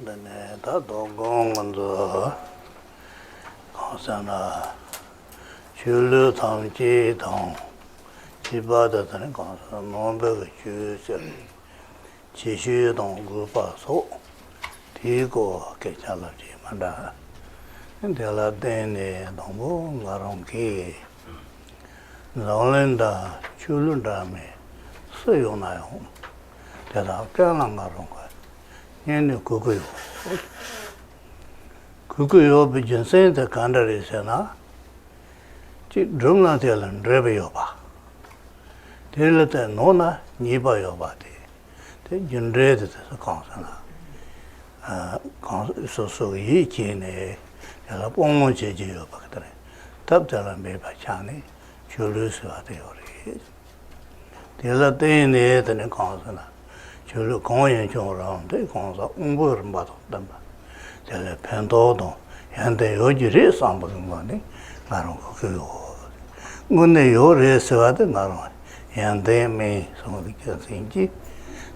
then that dog on the Consana Chulu Town G Town Chibada than Consa, Nomberg Chus, Chishu Don Gupa so Tigo Kechalaji Manda and Della Dene Dombo Garonki Zolenda Chulundame Sayona home. There are Kalangaronga. Any Kukuyo. Kukuyo begins saying the Kandari Sena. Drumna Telan Drebayoba. Teleta Nona Niba Yobati. They generated the consona. So ye chine, Yalapomo Jejo Bactare. Taptalan Beba Chani, Chulusa theory. Tella Dane and a consona. Chulu Koyan around the Consa Umbur Battle Dumba. Tell a pentodo, and they ojiri something money. Maron Kuku. Gunde Yore Savata Maron, and they may some of the Kazinji.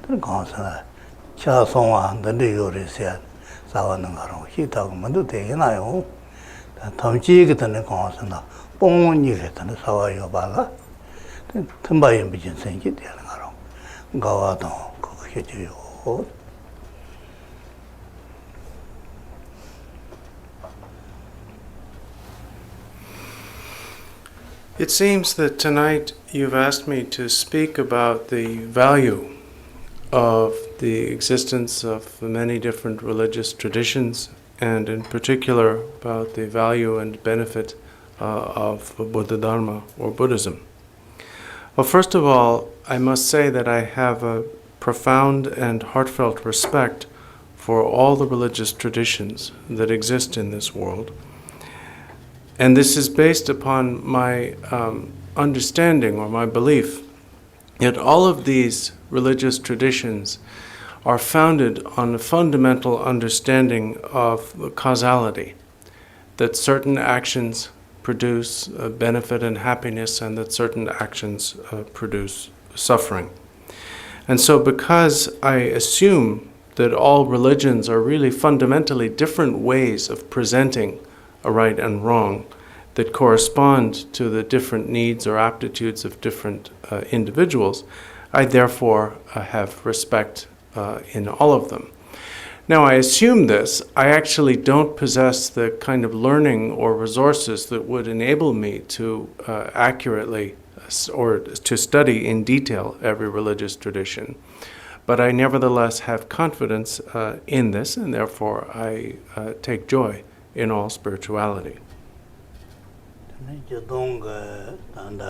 The Consa Chasonga, the Yore said, Savanangaro, he talked Madu take an eye home. The Tomchi get an consona, Bon you get an Savayo Bala. Then Tumbayam begins saying it, Yelangaro. Go out on. It seems that tonight you've asked me to speak about the value of the existence of many different religious traditions, and in particular about the value and benefit of Buddha Dharma or Buddhism. Well, first of all, I must say that I have a profound and heartfelt respect for all the religious traditions that exist in this world. And this is based upon my understanding or my belief that all of these religious traditions are founded on a fundamental understanding of causality, that certain actions produce benefit and happiness, and that certain actions produce suffering. And so because I assume that all religions are really fundamentally different ways of presenting a right and wrong that correspond to the different needs or aptitudes of different individuals, I therefore have respect in all of them. Now, I assume this. I actually don't possess the kind of learning or resources that would enable me to accurately or to study in detail every religious tradition. But I nevertheless have confidence in this, and therefore I take joy in all spirituality. This song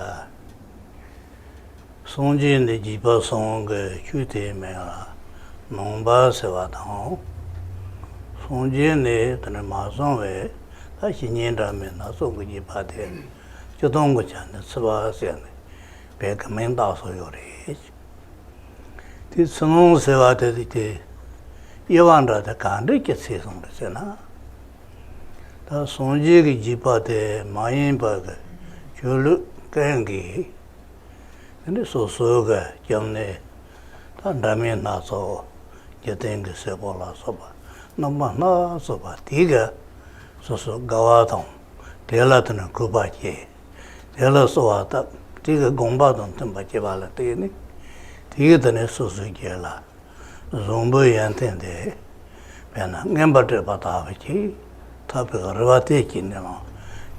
Sevate Yavandra the Kandri season. The Sonji Jipate, Mayimburg, Chulu Kangi, and the Sosoga, Jamne, Tandamin Naso, getting the Sebola Soba, Namana Soba, Tiga, Soso Gawaton, Telatan Kubachi, Telasoata, Tiga Gombaton, Timbachivala Tini, Tigatane Sosugela, Zumbu Yantende, Pena, Gambate Patavachi. Topic of Rivatiki,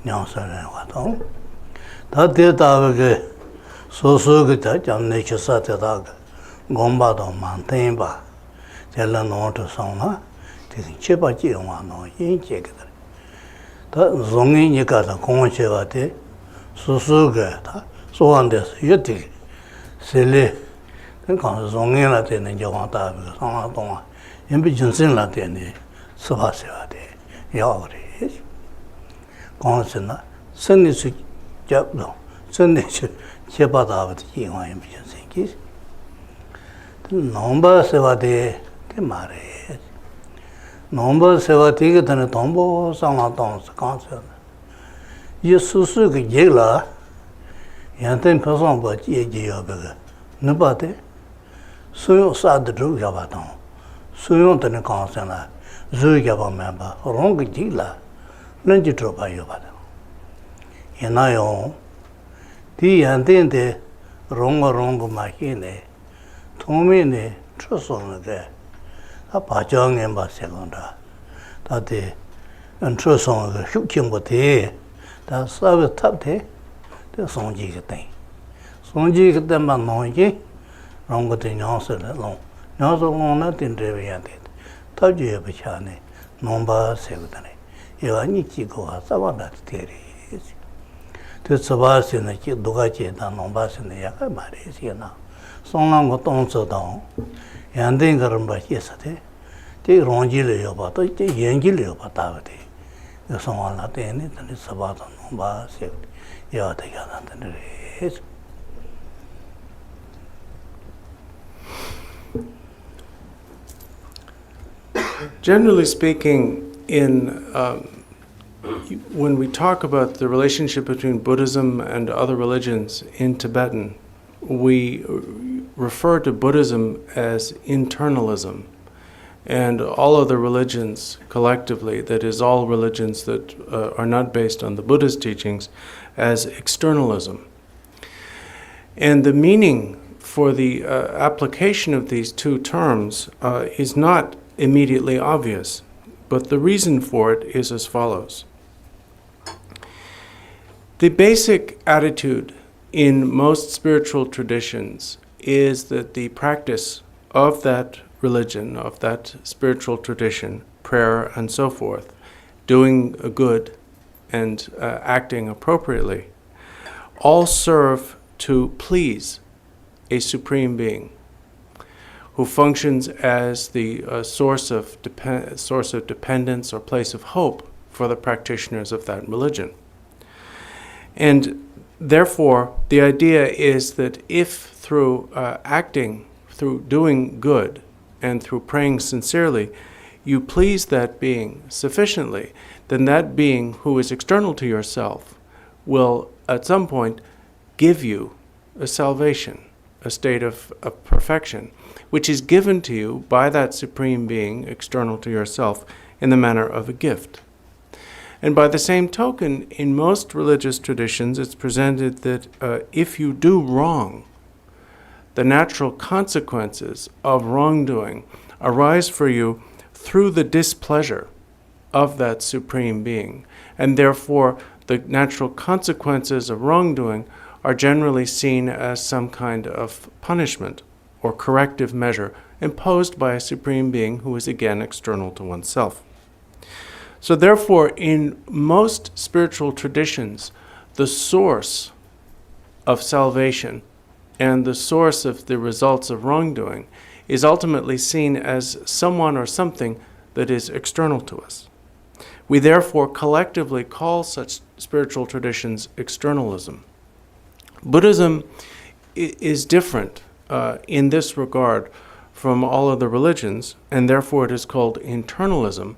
Nyansan Waton. That did our so good on nature Saturdag, Gombadon Mountainba, Telano to Sona, taking Chipachi one or in check. That Zongi Nikata Conchevate, Susuga, so on this Yuti, Silly, then comes Zongi Latin and Javanta, Sonatoma, Impijansin Latin, Subasivate. Yawri. Consona, Sunday Jabno, Sunday Chebata with Yiwa Impians. The number Sevade, the Mare. Number Sevatiga than a tombo, Sanatons, concern. Yesusu Jela, Yantin person but Ye Nubate, so sad the Drugabaton, 수용 되는 강선아 주의가 member 롱 지라 런지 들어봐요 봐요 예나요 디 안된데 롱 마히네 도미네 추송데 아 바정에 봐세건다 다데 안추송의 휴킹부터 다 서브 탑대 더 송지게 돼 송지게 때만 놓이게 롱거든 냥서를 롱 냥서는 된대야 돼 타지에 비차네 농바 세거든요 이완이 지고가 싸워다 되리 그 서바스는 기 누가 제다 농바스는 약간 말이지나 송난 거 동서도 양된 거는 뭐겠어대 제 롱지를 여봐도 이제 연기를 여봐다 돼 송한나 때는 서바도 농바세 여대가 난다네 Generally speaking, when we talk about the relationship between Buddhism and other religions in Tibetan, we refer to Buddhism as internalism, and all other religions collectively, that is, all religions that are not based on the Buddhist teachings, as externalism. And the meaning for the application of these two terms is not immediately obvious, but the reason for it is as follows. The basic attitude in most spiritual traditions is that the practice of that religion, of that spiritual tradition, prayer and so forth, doing good and acting appropriately, all serve to please a supreme being who functions as the source of dependence or place of hope for the practitioners of that religion. And therefore, the idea is that if through acting, through doing good, and through praying sincerely, you please that being sufficiently, then that being who is external to yourself will at some point give you a salvation, a state of perfection, which is given to you by that supreme being external to yourself in the manner of a gift. And by the same token, in most religious traditions, it's presented that if you do wrong, the natural consequences of wrongdoing arise for you through the displeasure of that supreme being. And therefore, the natural consequences of wrongdoing are generally seen as some kind of punishment or corrective measure imposed by a supreme being who is again external to oneself. So therefore, in most spiritual traditions, the source of salvation and the source of the results of wrongdoing is ultimately seen as someone or something that is external to us. We therefore collectively call such spiritual traditions externalism. Buddhism is different in this regard from all other religions, and therefore it is called internalism,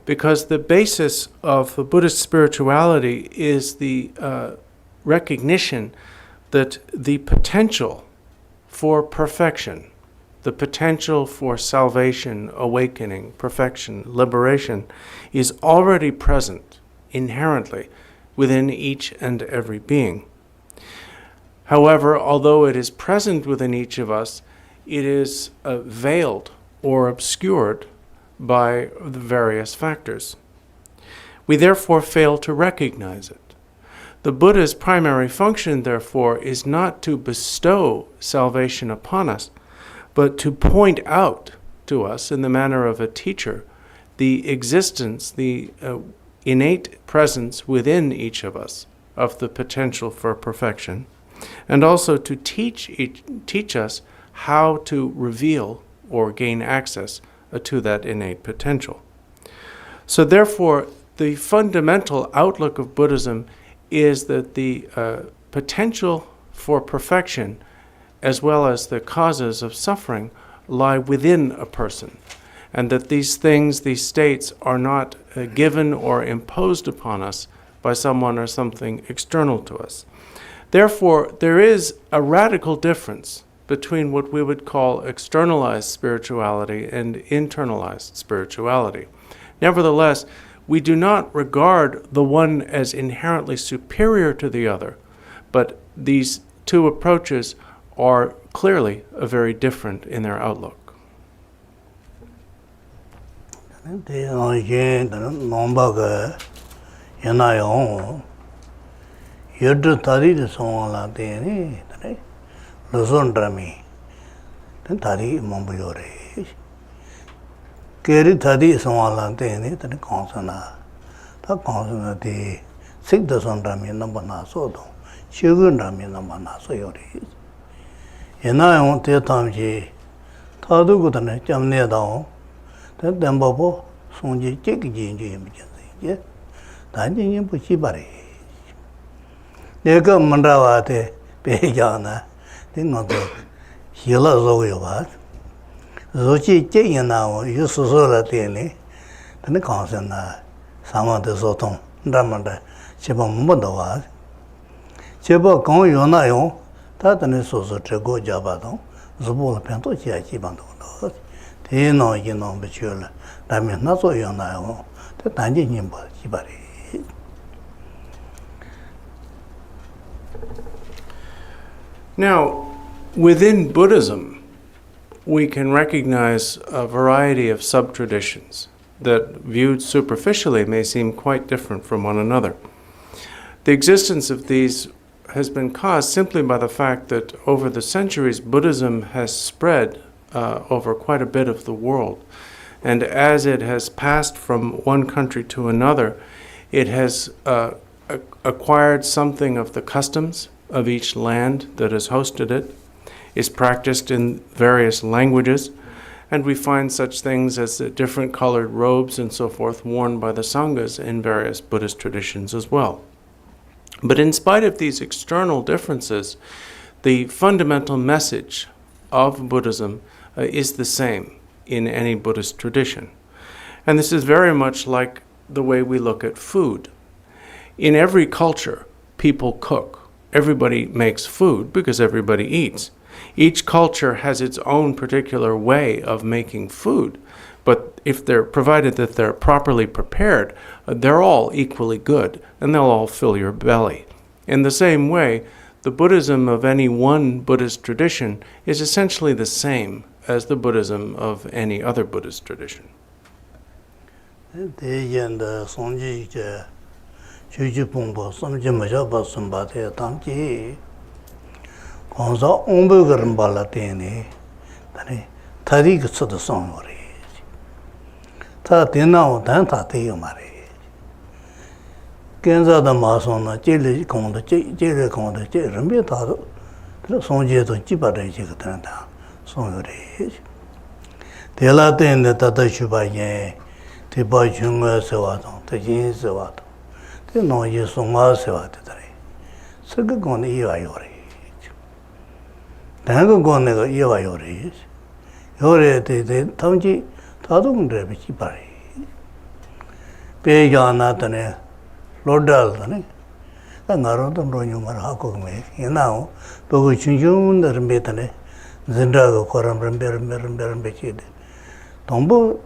because the basis of the Buddhist spirituality is the recognition that the potential for perfection, the potential for salvation, awakening, perfection, liberation, is already present inherently within each and every being. However, although it is present within each of us, it is veiled or obscured by the various factors. We therefore fail to recognize it. The Buddha's primary function, therefore, is not to bestow salvation upon us, but to point out to us, in the manner of a teacher, the existence, the innate presence within each of us of the potential for perfection, and also to teach us how to reveal or gain access to that innate potential. So therefore, the fundamental outlook of Buddhism is that the potential for perfection, as well as the causes of suffering, lie within a person, and that these things, these states, are not given or imposed upon us by someone or something external to us. Therefore, there is a radical difference between what we would call externalized spirituality and internalized spirituality. Nevertheless, we do not regard the one as inherently superior to the other, but these two approaches are clearly very different in their outlook. Keri thadi samala teni tani kansana ta kansana di sikda sondrami namba naso do shigundrami namba naso yori yena yon te tamji thadu gudane chamne dao ta demba po sonji cheki jinji yimbi jinsi tanji yimbu chibari neka mandrawa te pejana di ngato hila zoyo ba Zochi Chayana, you Susola Tene, then Consana, Sama de Soton, Dramanda, Cheba Mumba, Cheba Con Yonayo, Tatane Soso Trego Jabado, Zubola Panto Chibando, Tino, you know, Bichula, Dami Naso Yonayo, the Tanji Nimba, Chibari. Now, within Buddhism, we can recognize a variety of sub-traditions that, viewed superficially, may seem quite different from one another. The existence of these has been caused simply by the fact that over the centuries, Buddhism has spread over quite a bit of the world. And as it has passed from one country to another, it has acquired something of the customs of each land that has hosted it, is practiced in various languages, and we find such things as the different colored robes and so forth worn by the Sanghas in various Buddhist traditions as well. But in spite of these external differences, the fundamental message of Buddhism is the same in any Buddhist tradition. And this is very much like the way we look at food. In every culture, people cook. Everybody makes food because everybody eats. Each culture has its own particular way of making food, but if they're provided that they're properly prepared, they're all equally good, and they'll all fill your belly. In the same way, the Buddhism of any one Buddhist tradition is essentially the same as the Buddhism of any other Buddhist tradition. Konsa ombe garambala tene, tani tari kitsada sonore. Ta tena o tan ta teyo mare. Kenza da masona jele konda je rambe ta do. Tena sonje to jibare je katana sonore. Tela tene tata shubaye, te ba chunga sewa to, te jin sewa to. Te no ye songa sewa te tare. Saga kon iya yore. Tanga gonega yewa yore. Yore te tamji tadung rebichi pari. Pejana tane lodal tane. Ngaro ton ronyo mar hakok me. Yenao bogo chunjun rembe tane. Zinda go koram rembe chide. Tombo